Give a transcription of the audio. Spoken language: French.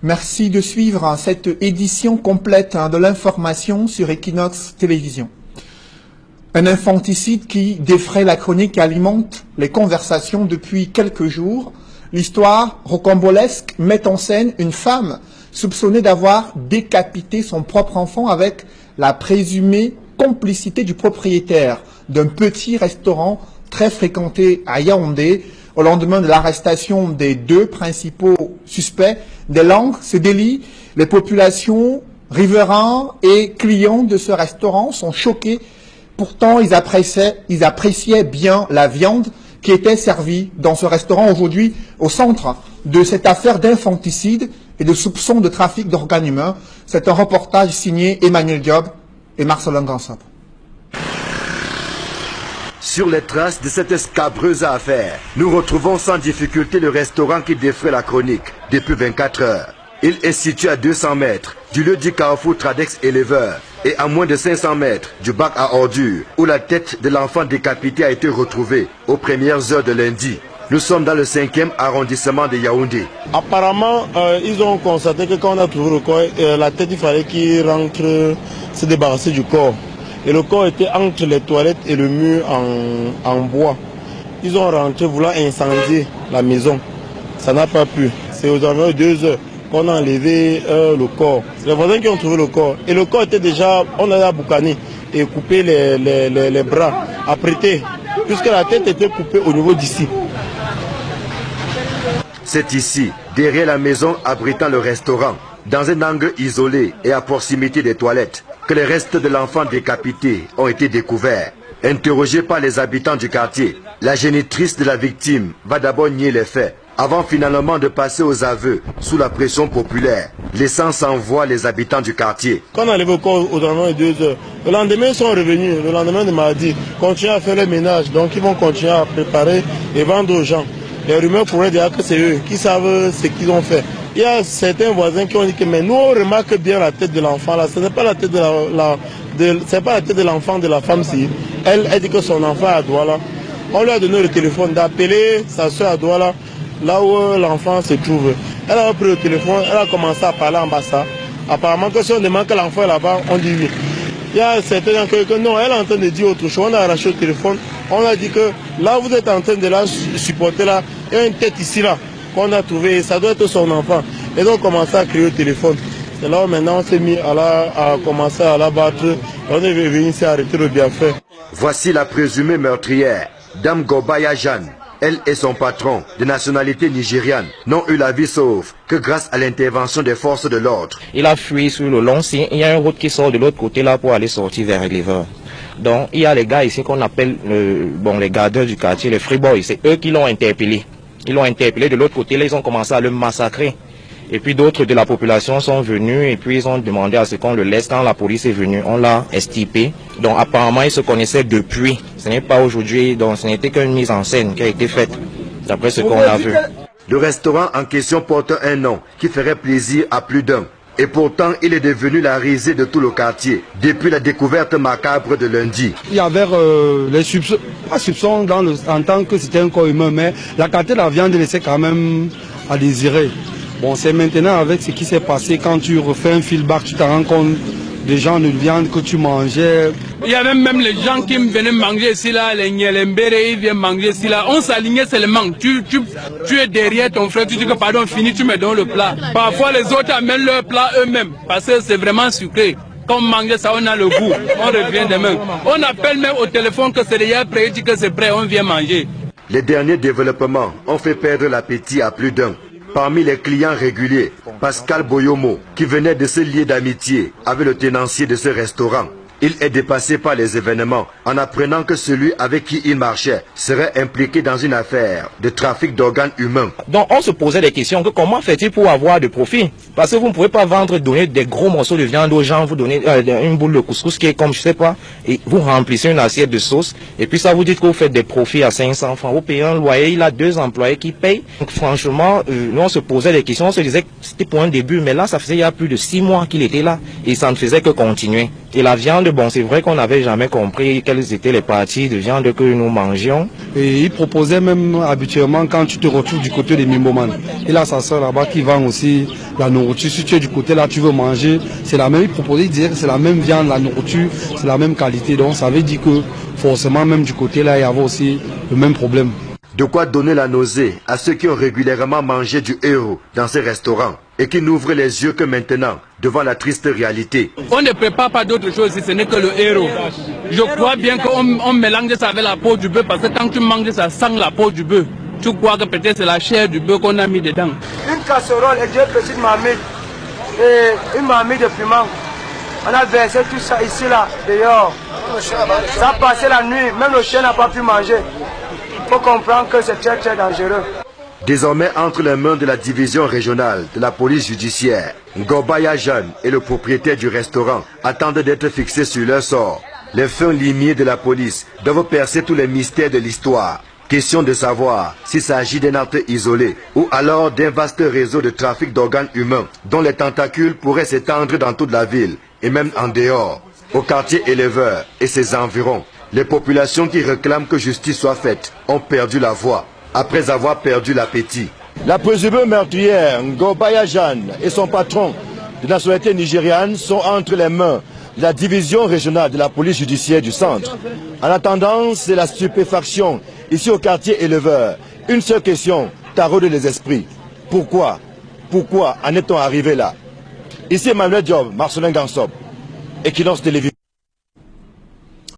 Merci de suivre cette édition complète de l'information sur Equinox Télévision. Un infanticide qui défraie la chronique et alimente les conversations depuis quelques jours. L'histoire rocambolesque met en scène une femme soupçonnée d'avoir décapité son propre enfant avec la présumée complicité du propriétaire d'un petit restaurant très fréquenté à Yaoundé. Au lendemain de l'arrestation des deux principaux suspects, des langues se délient. Les populations, riverains et clients de ce restaurant sont choqués. Pourtant, ils appréciaient bien la viande qui était servie dans ce restaurant. Aujourd'hui, au centre de cette affaire d'infanticide et de soupçons de trafic d'organes humains, c'est un reportage signé Emmanuel Diop et Marcelin Gansop. Sur les traces de cette scabreuse affaire, nous retrouvons sans difficulté le restaurant qui défraie la chronique depuis 24 heures. Il est situé à 200 mètres du lieu du carrefour Tradex éleveur et à moins de 500 mètres du bac à ordures où la tête de l'enfant décapité a été retrouvée aux premières heures de lundi. Nous sommes dans le 5e arrondissement de Yaoundé. Apparemment, ils ont constaté que quand on a trouvé le corps, la tête, il fallait qu'il rentre se débarrasser du corps. Et le corps était entre les toilettes et le mur en bois. Ils ont rentré voulant incendier la maison. Ça n'a pas pu. C'est aux environs de 2 heures qu'on a enlevé le corps. C'est les voisins qui ont trouvé le corps. Et le corps était déjà, on a boucané et coupé les bras, apprêté, puisque la tête était coupée au niveau d'ici. C'est ici, derrière la maison abritant le restaurant, dans un angle isolé et à proximité des toilettes, que les restes de l'enfant décapité ont été découverts. Interrogée par les habitants du quartier, la génitrice de la victime va d'abord nier les faits, avant finalement de passer aux aveux sous la pression populaire, laissant sans voix les habitants du quartier. Quand on a enlevé le corps aux environs de 2 heures, le lendemain ils sont revenus, le lendemain de mardi, continuent à faire le ménage, donc ils vont continuer à préparer et vendre aux gens. Les rumeurs pourraient dire que c'est eux qui savent ce qu'ils ont fait. Il y a certains voisins qui ont dit que mais nous on remarque bien la tête de l'enfant là, ce n'est pas la tête c'est pas la tête de l'enfant de la femme si. Elle dit que son enfant est à Douala. On lui a donné le téléphone d'appeler sa soeur à Douala, là où l'enfant se trouve. Elle a pris le téléphone, elle a commencé à parler en bassa. Apparemment que si on demande que l'enfant est là-bas, on dit oui. Il y a certains que non, elle est en train de dire autre chose. On a arraché le téléphone, on a dit que là vous êtes en train de la supporter là, il y a une tête ici là qu'on a trouvé, ça doit être son enfant. Et donc on a commencé à crier au téléphone. C'est là où maintenant on s'est mis à commencer à la battre. On est venu ici arrêter le bienfait. Voici la présumée meurtrière, Dame Gobaya Jeanne. Elle et son patron, de nationalité nigériane, n'ont eu la vie sauve que grâce à l'intervention des forces de l'ordre. Il a fui sur le long sien. Il y a une route qui sort de l'autre côté là pour aller sortir vers River. Donc il y a les gars ici qu'on appelle les gardeurs du quartier, les free boys. C'est eux qui l'ont interpellé. Ils l'ont interpellé de l'autre côté, là ils ont commencé à le massacrer. Et puis d'autres de la population sont venus et puis ils ont demandé à ce qu'on le laisse. Quand la police est venue, on l'a estipé. Donc apparemment ils se connaissaient depuis. Ce n'est pas aujourd'hui, donc ce n'était qu'une mise en scène qui a été faite, d'après ce qu'on a vu. Le restaurant en question porte un nom qui ferait plaisir à plus d'un. Et pourtant, il est devenu la risée de tout le quartier, depuis la découverte macabre de lundi. Il y avait les soupçons en tant que c'était un corps humain, mais la qualité de la viande laissait quand même à désirer. Bon, c'est maintenant avec ce qui s'est passé, quand tu refais un feedback, tu te rends compte des gens de viande que tu mangeais. Il y avait même les gens qui venaient manger ici là, les Nyelembere, ils viennent manger ici là. On s'alignait seulement. Tu es derrière ton frère, tu dis que pardon, fini, tu me donnes le plat. Parfois les autres amènent leur plat eux-mêmes, parce que c'est vraiment sucré. Quand on mange ça, on a le goût, on revient demain. On appelle même au téléphone que c'est déjà prêt, dit que c'est prêt, on vient manger. Les derniers développements ont fait perdre l'appétit à plus d'un. Parmi les clients réguliers, Pascal Boyomo, qui venait de se lier d'amitié avec le tenancier de ce restaurant. Il est dépassé par les événements en apprenant que celui avec qui il marchait serait impliqué dans une affaire de trafic d'organes humains. Donc on se posait des questions, que comment fait-il pour avoir de profit? Parce que vous ne pouvez pas donner des gros morceaux de viande aux gens, vous donnez une boule de couscous qui est comme je sais pas, et vous remplissez une assiette de sauce, et puis ça vous dites que vous faites des profits à 500 francs, vous payez un loyer, il a 2 employés qui payent. Donc franchement, nous on se posait des questions, on se disait que c'était pour un début, mais là ça faisait il y a plus de 6 mois qu'il était là, et ça ne faisait que continuer. Et la viande viande, bon, c'est vrai qu'on n'avait jamais compris quelles étaient les parties de viande que nous mangions. Et il proposait même habituellement quand tu te retrouves du côté des Mimboman. Et là, sa soeur là-bas qui vend aussi la nourriture. Si tu es du côté là, tu veux manger, c'est la même. Il proposait, il disait que c'est la même viande, la nourriture, c'est la même qualité. Donc ça veut dire que forcément, même du côté là, il y avait aussi le même problème. De quoi donner la nausée à ceux qui ont régulièrement mangé du héros dans ces restaurants et qui n'ouvrent les yeux que maintenant devant la triste réalité. On ne prépare pas d'autre chose si ce n'est que le héros. Je crois bien qu'on mélange ça avec la peau du bœuf parce que quand tu manges ça sent la peau du bœuf. Tu crois que peut-être c'est la chair du bœuf qu'on a mis dedans. Une casserole et deux petites marmites et une marmite de piment. On a versé tout ça ici là, dehors. Ça a passé la nuit, même le chien n'a pas pu manger. Il faut comprendre que c'est très dangereux. Désormais entre les mains de la division régionale de la police judiciaire, Ngobaya Jeanne et le propriétaire du restaurant attendent d'être fixés sur leur sort. Les fins limiers de la police doivent percer tous les mystères de l'histoire. Question de savoir s'il s'agit d'un acte isolé ou alors d'un vaste réseau de trafic d'organes humains dont les tentacules pourraient s'étendre dans toute la ville et même en dehors, au quartier éleveur et ses environs. Les populations qui réclament que justice soit faite ont perdu la voix après avoir perdu l'appétit. La présumée meurtrière Ngobaya Jeanne et son patron de nationalité nigériane sont entre les mains de la division régionale de la police judiciaire du centre. En attendant, c'est la stupéfaction ici au quartier éleveur. Une seule question taraude les esprits. Pourquoi en est-on arrivé là? Ici Emmanuel Diop, Marcelin Gansop, Equinox Télévision.